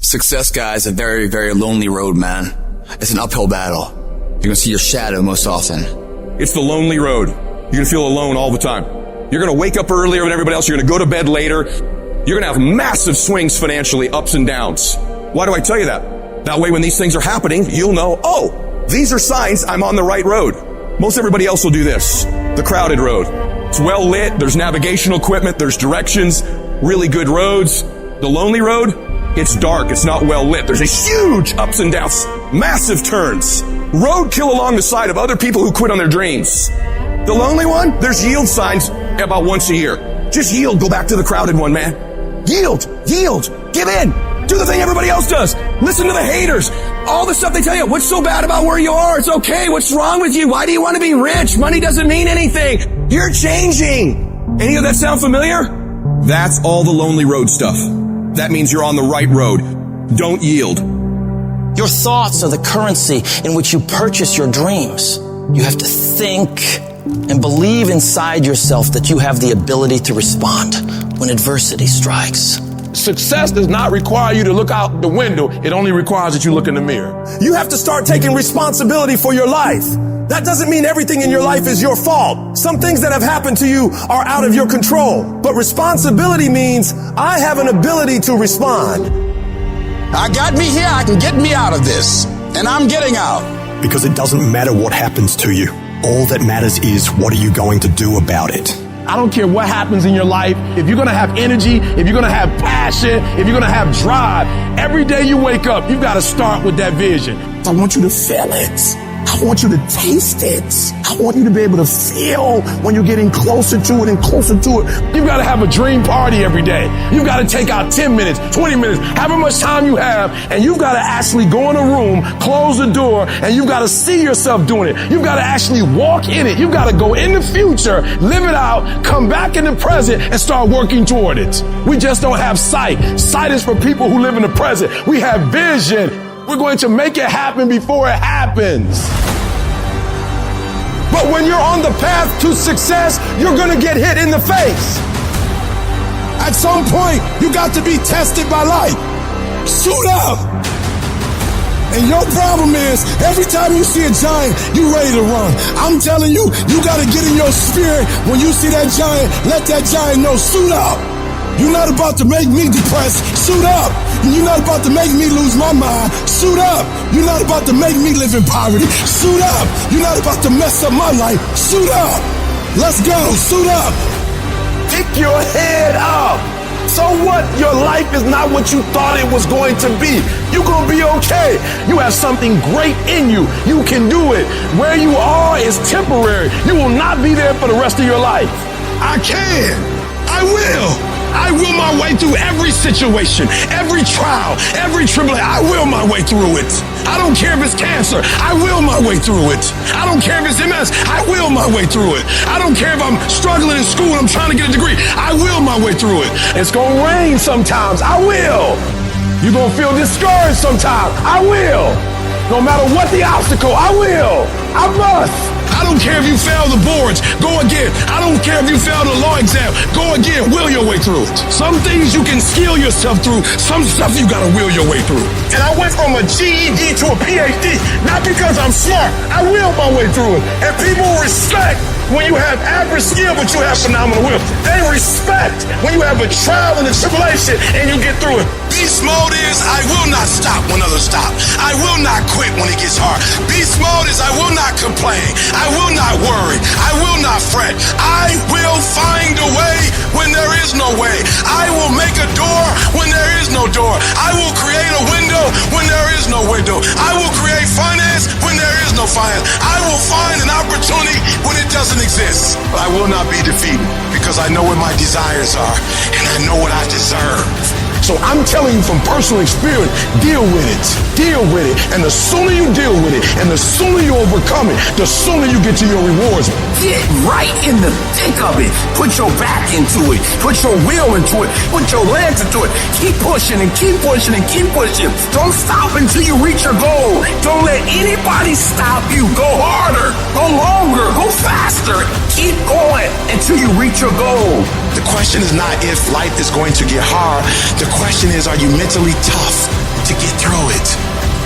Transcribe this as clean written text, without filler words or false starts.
Success, guys, is a very, very lonely road, man. It's an uphill battle. You're gonna see your shadow most often. It's the lonely road. You're gonna feel alone all the time. You're gonna wake up earlier than everybody else. You're gonna go to bed later. You're gonna have massive swings financially, ups and downs. Why do I tell you that? That way when these things are happening, you'll know, oh, these are signs I'm on the right road. Most everybody else will do this. The crowded road. It's well lit, there's navigational equipment, there's directions, really good roads. The lonely road, it's dark, it's not well lit. There's a huge ups and downs, massive turns. Roadkill along the side of other people who quit on their dreams. The lonely one, there's yield signs about once a year. Just yield, go back to the crowded one, man. Yield, give in. Do the thing everybody else does. Listen to the haters. All the stuff they tell you. What's so bad about where you are? It's okay. What's wrong with you? Why do you want to be rich? Money doesn't mean anything. You're changing. Any of that sound familiar? That's all the lonely road stuff. That means you're on the right road. Don't yield. Your thoughts are the currency in which you purchase your dreams. You have to think and believe inside yourself that you have the ability to respond when adversity strikes. Success does not require you to look out the window. It only requires that you look in the mirror. You have to start taking responsibility for your life. That doesn't mean everything in your life is your fault. Some things that have happened to you are out of your control. But responsibility means I have an ability to respond. I got me here, I can get me out of this. And I'm getting out. Because it doesn't matter what happens to you. All that matters is what are you going to do about it? I don't care what happens in your life. If you're going to have energy, if you're going to have passion, if you're going to have drive, every day you wake up, you've got to start with that vision. I want you to feel it. I want you to taste it. I want you to be able to feel when you're getting closer to it and closer to it. You've got to have a dream party every day. You've got to take out 10 minutes, 20 minutes, however much time you have, and you've got to actually go in a room, close the door, and you've got to see yourself doing it. You've got to actually walk in it. You've got to go in the future, live it out, come back in the present, and start working toward it. We just don't have sight. Sight is for people who live in the present. We have vision. We're going to make it happen before it happens. But when you're on the path to success, you're going to get hit in the face. At some point, you got to be tested by life. Suit up. And your problem is, every time you see a giant, you ready to run. I'm telling you, you got to get in your spirit. When you see that giant, let that giant know, suit up. You're not about to make me depressed. Suit up. You're not about to make me lose my mind. Suit up. You're not about to make me live in poverty. Suit up. You're not about to mess up my life. Suit up. Let's go. Suit up. Pick your head up. So what? Your life is not what you thought it was going to be. You're going to be okay. You have something great in you. You can do it. Where you are is temporary. You will not be there for the rest of your life. I can. I will. I will my way through every situation, every trial, every tribulation. I will my way through it. I don't care if it's cancer. I will my way through it. I don't care if it's MS. I will my way through it. I don't care if I'm struggling in school and I'm trying to get a degree. I will my way through it. It's going to rain sometimes. I will. You're going to feel discouraged sometimes. I will. No matter what the obstacle, I will. I must. I don't care if you fail the boards, go again. I don't care if you fail the law exam, go again, will your way through it. Some things you can skill yourself through, some stuff you gotta will your way through. And I went from a GED to a PhD, not because I'm smart, I will my way through it. And people respect when you have average skill, but you have phenomenal will. They respect when you have a trial and a tribulation and you get through it. Beast mode is, I will not stop when others stop. I will not quit when it gets hard. Beast mode is, I will not complain. I will not worry. I will not fret. I will find a way when there is no way. I will make a door when there is no door. I will create a window when there is no window. I will create finance when there is no finance. I will find an opportunity when it doesn't exist. But I will not be defeated because I know what my desires are and I know what I deserve. So I'm telling you from personal experience, deal with it. Deal with it. And the sooner you deal with it and the sooner you overcome it, the sooner you get to your rewards. Get right in the thick of it. Put your back into it. Put your will into it. Put your legs into it. Keep pushing and keep pushing and keep pushing. Don't stop until you reach your goal. Don't let anybody stop you. Go harder. Go longer. Go faster. Keep going until you reach your goal. The question is not if life is going to get hard. The question is, are you mentally tough to get through it.